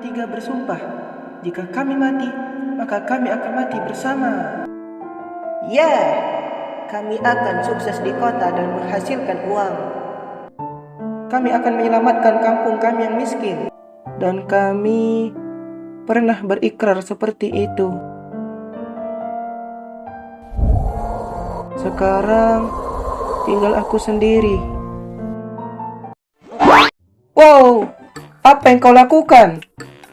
bertiga bersumpah, jika kami mati, maka kami akan mati bersama. Ya, kami akan sukses di kota dan menghasilkan uang. Kami akan menyelamatkan kampung kami yang miskin. Dan kami pernah berikrar seperti itu. Sekarang tinggal aku sendiri. Wow, apa yang kau lakukan?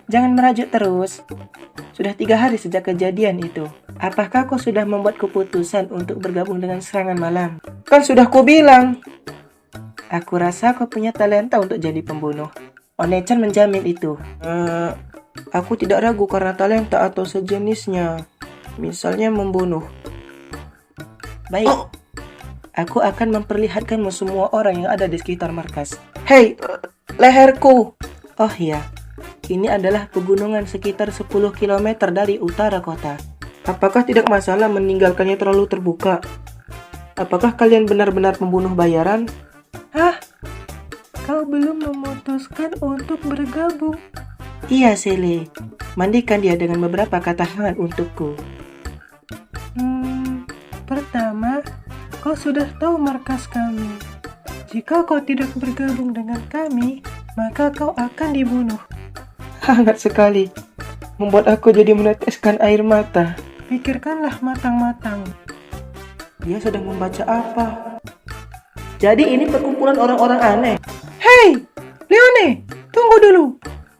Jangan merajuk terus. Sudah 3 hari sejak kejadian itu. Apakah kau sudah membuat keputusan untuk bergabung dengan serangan malam? Kan sudah kubilang. Aku rasa kau punya talenta untuk jadi pembunuh. Onechan menjamin itu. Aku tidak ragu karena talenta atau sejenisnya. Misalnya membunuh. Baik. Aku akan memperlihatkanmu semua orang yang ada di sekitar markas. Hei, leherku. Oh iya, ini adalah pegunungan sekitar 10 km dari utara kota. Apakah tidak masalah meninggalkannya terlalu terbuka? Apakah kalian benar-benar pembunuh bayaran? Hah? Kau belum memutuskan untuk bergabung? Iya, Sele. Mandikan dia dengan beberapa kata hangat untukku. Pertama, kau sudah tahu markas kami. Jika kau tidak bergabung dengan kami, maka kau akan dibunuh. Hangat sekali. Membuat aku jadi meneteskan air mata. Pikirkanlah matang-matang. Dia sedang membaca apa? Jadi ini perkumpulan orang-orang aneh. Hei, Leone, tunggu dulu.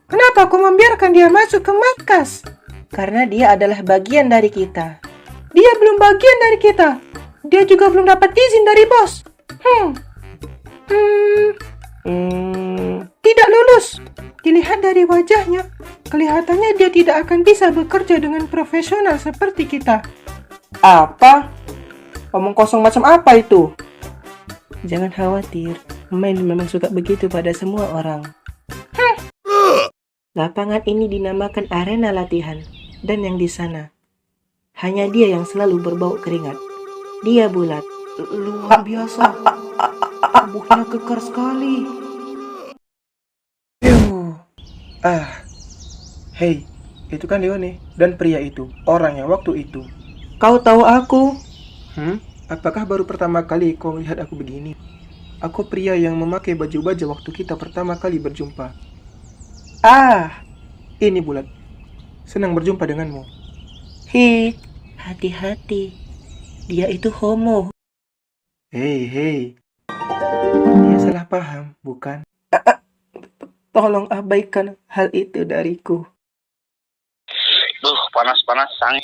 Kenapa kau membiarkan dia masuk ke markas? Karena dia adalah bagian dari kita. Dia belum bagian dari kita. Dia juga belum dapat izin dari bos. Tidak lulus. Dilihat dari wajahnya, kelihatannya dia tidak akan bisa bekerja dengan profesional seperti kita. Apa? Omong kosong macam apa itu? Jangan khawatir, pemain memang suka begitu pada semua orang. Lapangan ini dinamakan arena latihan, dan yang di sana, hanya dia yang selalu berbau keringat. Dia bulat. Luar biasa. Tubuhnya kekar sekali. Hei, itu kan Leone dan pria itu, orang yang waktu itu. Kau tahu aku? Apakah baru pertama kali kau melihat aku begini? Aku pria yang memakai baju baja waktu kita pertama kali berjumpa. Ini bulat. Senang berjumpa denganmu. Hati-hati. Dia itu homo. Hei. Dia salah paham, bukan? Tolong abaikan hal itu dariku. Panas sangat.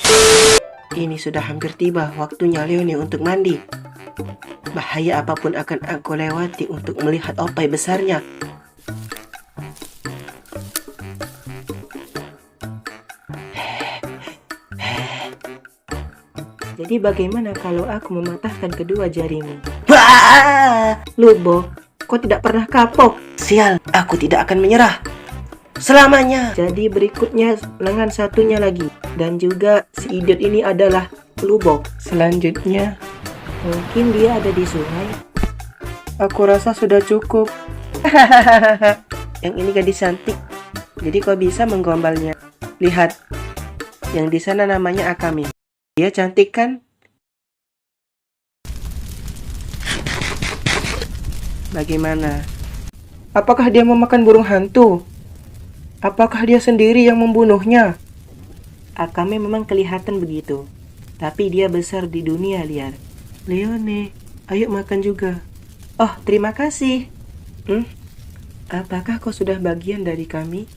Ini sudah hampir tiba waktunya Leone untuk mandi. Bahaya apapun akan aku lewati untuk melihat opai besarnya. Jadi bagaimana kalau aku mematahkan kedua jarimu? Lubo, kau tidak pernah kapok. Sial, aku tidak akan menyerah selamanya. Jadi berikutnya lengan satunya lagi. Dan juga si idiot ini adalah Lubok. Selanjutnya, mungkin dia ada di sungai. Aku rasa sudah cukup. Yang ini gadis cantik. Jadi kau bisa menggombalnya. Lihat, yang di sana namanya Akami. Dia cantik kan? Bagaimana? Apakah dia memakan burung hantu? Apakah dia sendiri yang membunuhnya? Akame memang kelihatan begitu, tapi dia besar di dunia liar. Leone, ayo makan juga. Oh, terima kasih. Apakah kau sudah bagian dari kami?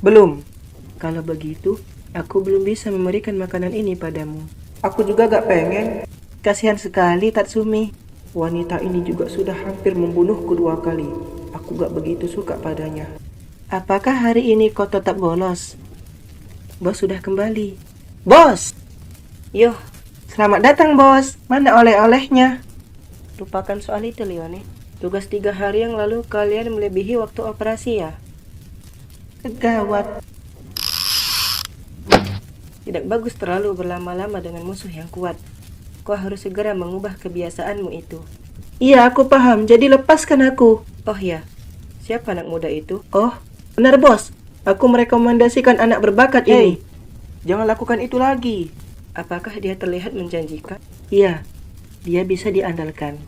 Belum. Kalau begitu, aku belum bisa memberikan makanan ini padamu. Aku juga gak pengen. Kasihan sekali Tatsumi. Wanita ini juga sudah hampir membunuhku 2 kali. Aku gak begitu suka padanya. Apakah hari ini kau tetap bolos? Bos sudah kembali. Bos! Yoh, selamat datang bos. Mana oleh-olehnya? Lupakan soal itu Leone. Tugas 3 hari yang lalu kalian melebihi waktu operasi ya? Gawat. Tidak bagus terlalu berlama-lama dengan musuh yang kuat. Kau harus segera mengubah kebiasaanmu itu. Iya, aku paham. Jadi lepaskan aku. Oh ya, siapa anak muda itu? Oh, benar bos. Aku merekomendasikan anak berbakat ini. Jangan lakukan itu lagi. Apakah dia terlihat menjanjikan? Iya, dia bisa diandalkan.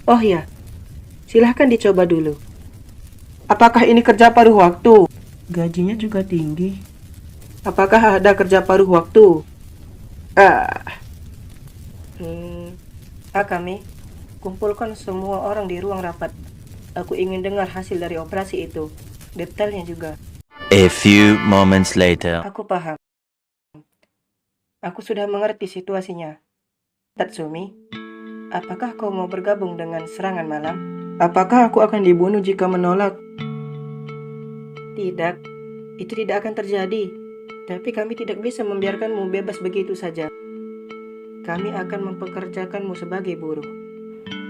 Oh ya, silahkan dicoba dulu. Apakah ini kerja paruh waktu? Gajinya juga tinggi. Apakah ada kerja paruh waktu? Kami kumpulkan semua orang di ruang rapat. Aku ingin dengar hasil dari operasi itu, detailnya juga. A few moments later. Aku paham. Aku sudah mengerti situasinya. Tatsumi, apakah kau mau bergabung dengan serangan malam? Apakah aku akan dibunuh jika menolak? Tidak, itu tidak akan terjadi. Tapi kami tidak bisa membiarkanmu bebas begitu saja. Kami akan mempekerjakanmu sebagai buruh.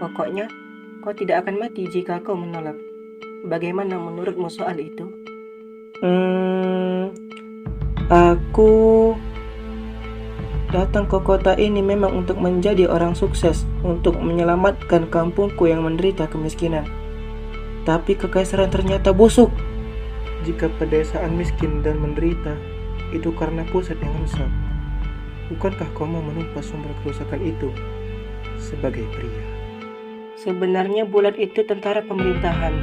Pokoknya, kau tidak akan mati jika kau menolak. Bagaimana menurutmu soal itu? Aku datang ke kota ini memang untuk menjadi orang sukses, untuk menyelamatkan kampungku yang menderita kemiskinan. Tapi kekaisaran ternyata busuk. Jika pedesaan miskin dan menderita, itu karena pusat yang rusak. Bukankah kau mau menumpas sumber kerusakan itu sebagai pria? Sebenarnya bulat itu tentara pemerintahan.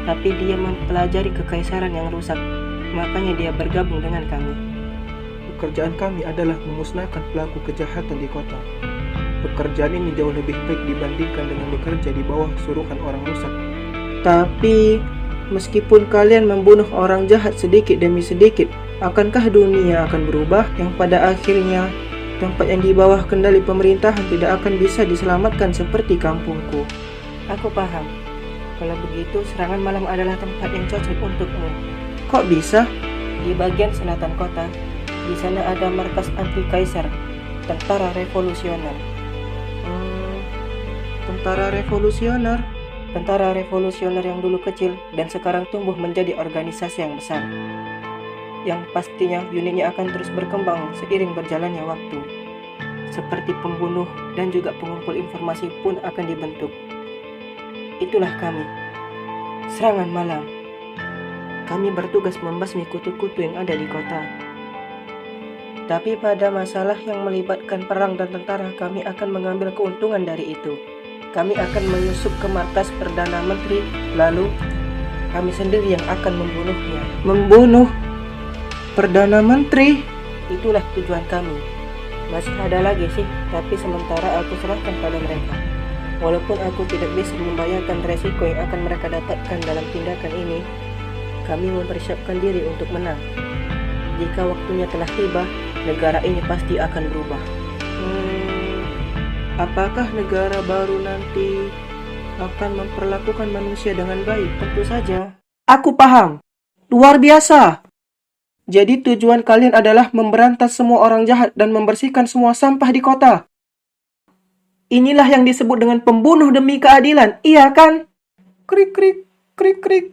Tapi dia mempelajari kekaisaran yang rusak. Makanya dia bergabung dengan kami. Pekerjaan kami adalah memusnahkan pelaku kejahatan di kota. Pekerjaan ini jauh lebih baik dibandingkan dengan bekerja di bawah suruhan orang rusak. Tapi meskipun kalian membunuh orang jahat sedikit demi sedikit, akankah dunia akan berubah yang pada akhirnya tempat yang di bawah kendali pemerintahan tidak akan bisa diselamatkan seperti kampungku? Aku paham. Kalau begitu, serangan malam adalah tempat yang cocok untukmu. Kok bisa? Di bagian selatan kota, di sana ada markas anti kaisar, tentara revolusioner. Tentara revolusioner? Tentara revolusioner yang dulu kecil dan sekarang tumbuh menjadi organisasi yang besar. Yang pastinya unitnya akan terus berkembang seiring berjalannya waktu. Seperti pembunuh dan juga pengumpul informasi pun akan dibentuk. Itulah kami. Serangan malam. Kami bertugas membasmi kutu-kutu yang ada di kota. Tapi pada masalah yang melibatkan perang dan tentara, kami akan mengambil keuntungan dari itu. Kami akan menyusup ke markas Perdana Menteri, lalu kami sendiri yang akan membunuhnya. Membunuh Perdana Menteri? Itulah tujuan kami. Masih ada lagi sih, tapi sementara aku serahkan pada mereka. Walaupun aku tidak bisa membayangkan resiko yang akan mereka dapatkan dalam tindakan ini, kami mempersiapkan diri untuk menang. Jika waktunya telah tiba, negara ini pasti akan berubah. Apakah negara baru nanti akan memperlakukan manusia dengan baik? Tentu saja. Aku paham. Luar biasa. Jadi tujuan kalian adalah memberantas semua orang jahat dan membersihkan semua sampah di kota. Inilah yang disebut dengan pembunuh demi keadilan, iya kan? Krik krik krik krik.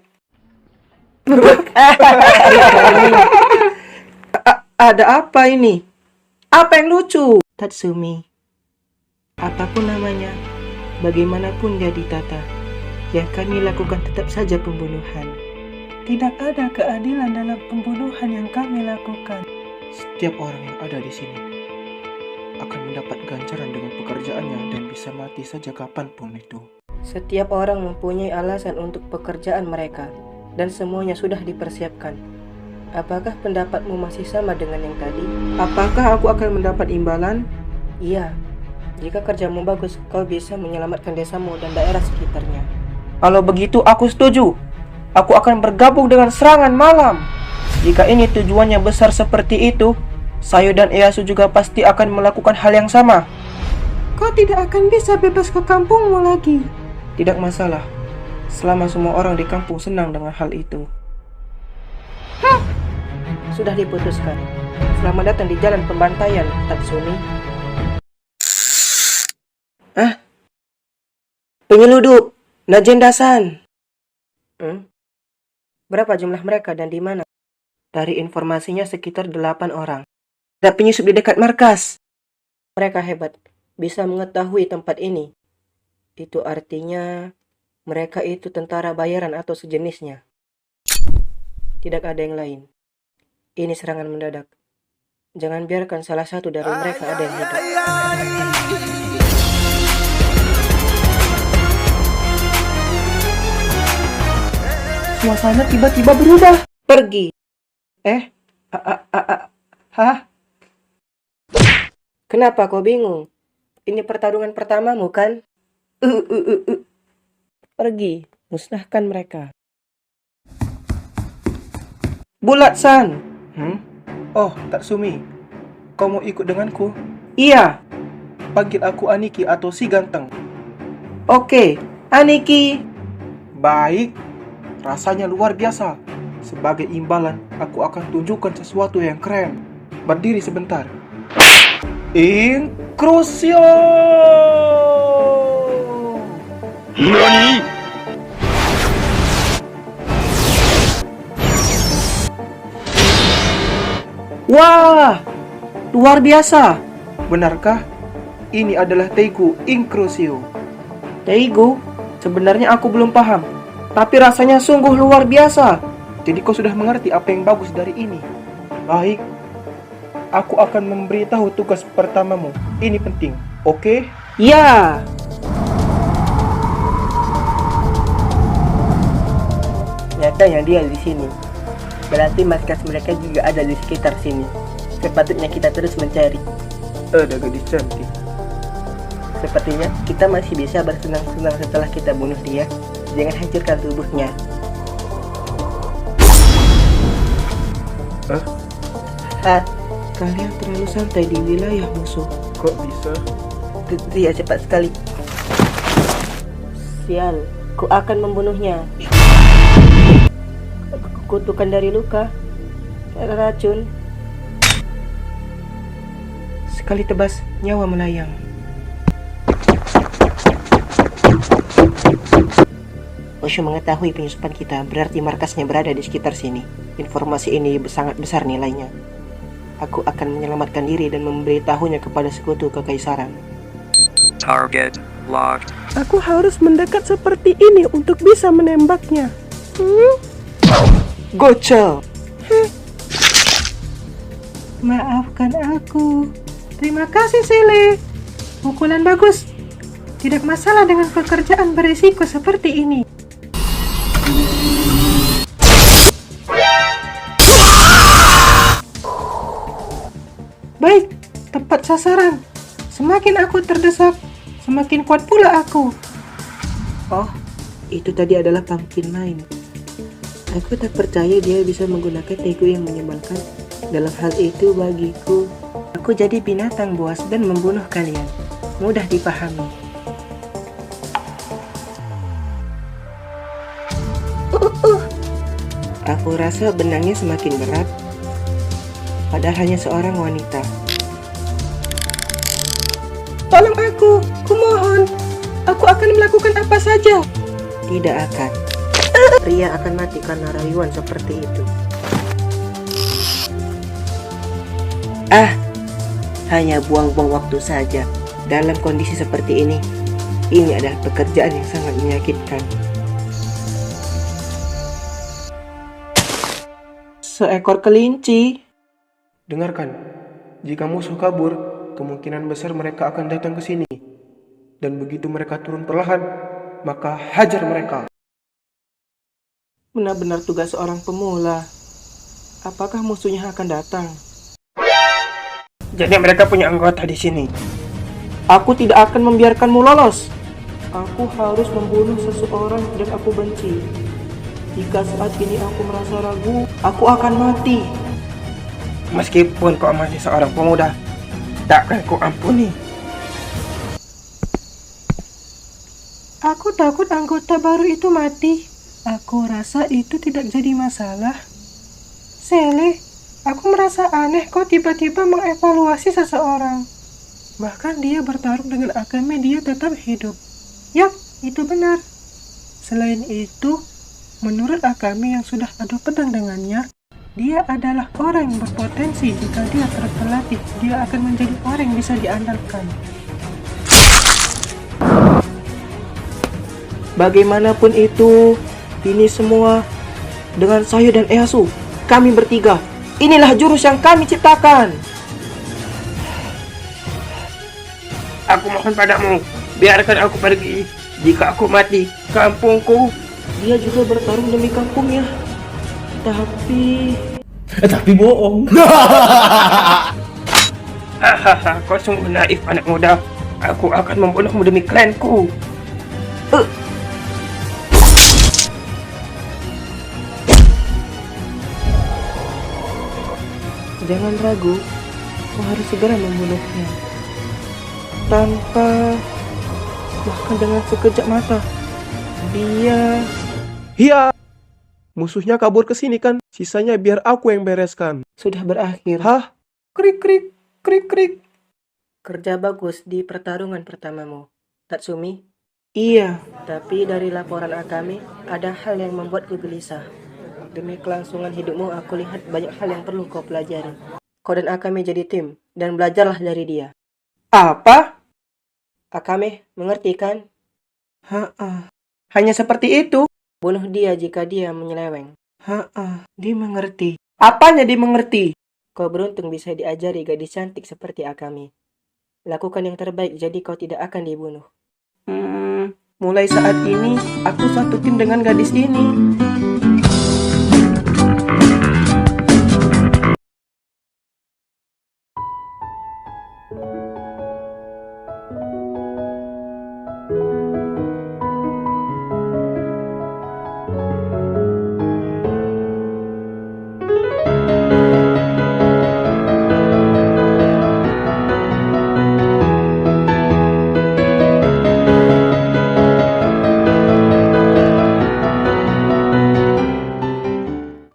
Ada apa ini? Apa yang lucu? Tatsumi, apapun namanya, bagaimanapun dia ditata, yang kami lakukan tetap saja pembunuhan. Tidak ada keadilan dalam pembunuhan yang kami lakukan. Setiap orang yang ada di sini akan mendapat ganjaran dengan pekerjaannya dan bisa mati saja kapanpun itu. Setiap orang mempunyai alasan untuk pekerjaan mereka, dan semuanya sudah dipersiapkan. Apakah pendapatmu masih sama dengan yang tadi? Apakah aku akan mendapat imbalan? Iya, jika kerjamu bagus, kau bisa menyelamatkan desamu dan daerah sekitarnya. Kalau begitu aku setuju. Aku akan bergabung dengan serangan malam. Jika ini tujuannya besar seperti itu, Sayo dan Ieyasu juga pasti akan melakukan hal yang sama. Kau tidak akan bisa bebas ke kampungmu lagi. Tidak masalah, selama semua orang di kampung senang dengan hal itu. Sudah diputuskan. Selamat datang di jalan pembantaian, Tatsumi. Penyeludup, Najen-san. Berapa jumlah mereka dan di mana? Dari informasinya sekitar 8 orang. Ada penyusup di dekat markas. Mereka hebat, bisa mengetahui tempat ini. Itu artinya mereka itu tentara bayaran atau sejenisnya. Tidak ada yang lain. Ini serangan mendadak. Jangan biarkan salah satu dari mereka ada yang hidup. Suasana tiba-tiba berubah. Pergi. Hah? Kenapa kau bingung? Ini pertarungan pertamamu kan? Pergi, musnahkan mereka. Bulat-san. Oh, Tatsumi. Kau mau ikut denganku? Iya. Panggil aku Aniki atau si ganteng. Oke, Aniki. Baik. Rasanya luar biasa. Sebagai imbalan, aku akan tunjukkan sesuatu yang keren. Berdiri sebentar. Inkrusio! NANI?! Wah! Luar biasa! Benarkah? Ini adalah Teigu Inkrusio. Teigu? Sebenarnya aku belum paham. Tapi rasanya sungguh luar biasa. Jadi kau sudah mengerti apa yang bagus dari ini. Baik. Aku akan memberitahu tugas pertamamu. Ini penting, oke? Ya! Nyatanya dia di sini. Berarti markas mereka juga ada di sekitar sini. Sepatutnya kita terus mencari. Ada gadis cantik. Sepertinya kita masih bisa bersenang-senang setelah kita bunuh dia. Jangan hancurkan tubuhnya. Kalian terlalu santai di wilayah musuh. Kok bisa? Dia cepat sekali. Sial, ku akan membunuhnya. Kutukan dari luka, racun. Sekali tebas, nyawa melayang. Osho mengetahui penyusupan kita, berarti markasnya berada di sekitar sini. Informasi ini sangat besar nilainya. Aku akan menyelamatkan diri dan memberitahunya kepada sekutu kekaisaran. Target locked. Aku harus mendekat seperti ini untuk bisa menembaknya. Gocel. Maafkan aku. Terima kasih, Sele. Pukulan bagus. Tidak masalah dengan pekerjaan berisiko seperti ini. Baik, tepat sasaran. Semakin aku terdesak, semakin kuat pula aku. Oh, itu tadi adalah pumpkin mine. Aku tak percaya dia bisa menggunakan tegu yang menyebalkan. Dalam hal itu bagiku, aku jadi binatang buas dan membunuh kalian. Mudah dipahami. Aku rasa benangnya semakin berat. Padahal hanya seorang wanita. Tolong aku, kumohon. Aku akan melakukan apa saja. Tidak akan. Pria akan mati karena rayuan seperti itu. Hanya buang-buang waktu saja. Dalam kondisi seperti ini adalah pekerjaan yang sangat menyakitkan. Seekor kelinci. Dengarkan, jika musuh kabur, kemungkinan besar mereka akan datang ke sini. Dan begitu mereka turun perlahan, maka hajar mereka. Benar-benar tugas seorang pemula. Apakah musuhnya akan datang? Jadi mereka punya anggota di sini. Aku tidak akan membiarkanmu lolos. Aku harus membunuh seseorang yang aku benci. Jika saat ini aku merasa ragu, aku akan mati. Meskipun kau masih seorang pemuda, takkan ku ampuni. Aku takut anggota baru itu mati. Aku rasa itu tidak jadi masalah. Sele, aku merasa aneh kau tiba-tiba mengevaluasi seseorang. Bahkan dia bertarung dengan Akame, dia tetap hidup. Yap, itu benar. Selain itu, menurut Akame yang sudah adu pedang dengannya, dia adalah orang yang berpotensi. Jika dia terlatih, dia akan menjadi orang yang bisa diandalkan. Bagaimanapun itu, ini semua Dengan saya dan Easu, kami bertiga, inilah jurus yang kami ciptakan. Aku mohon padamu, biarkan aku pergi. Jika aku mati, kampungku. Dia juga bertarung demi kampungnya. Tapi... Tapi bohong. Hahaha, kau sungguh naif anak muda. Aku akan membunuhmu demi klanku. Jangan ragu, kau harus segera membunuhnya. Tanpa... bahkan dengan sekejap mata. Dia... Hiya! Musuhnya kabur ke sini kan? Sisanya biar aku yang bereskan. sudah berakhir. Hah? Krik krik, krik krik. Kerja bagus di pertarungan pertamamu, Tatsumi. Iya, tapi dari laporan Akame, ada hal yang membuatku gelisah. Demi kelangsungan hidupmu, aku lihat banyak hal yang perlu kau pelajari. Kau dan Akame jadi tim, dan belajarlah dari dia. Apa? Akame, mengerti kan? Hanya seperti itu? Bunuh dia jika dia menyeleweng. Dia mengerti. Apanya dia mengerti? Kau beruntung bisa diajari gadis cantik seperti Akame. Lakukan yang terbaik jadi kau tidak akan dibunuh. Mulai saat ini, aku satu tim dengan gadis ini.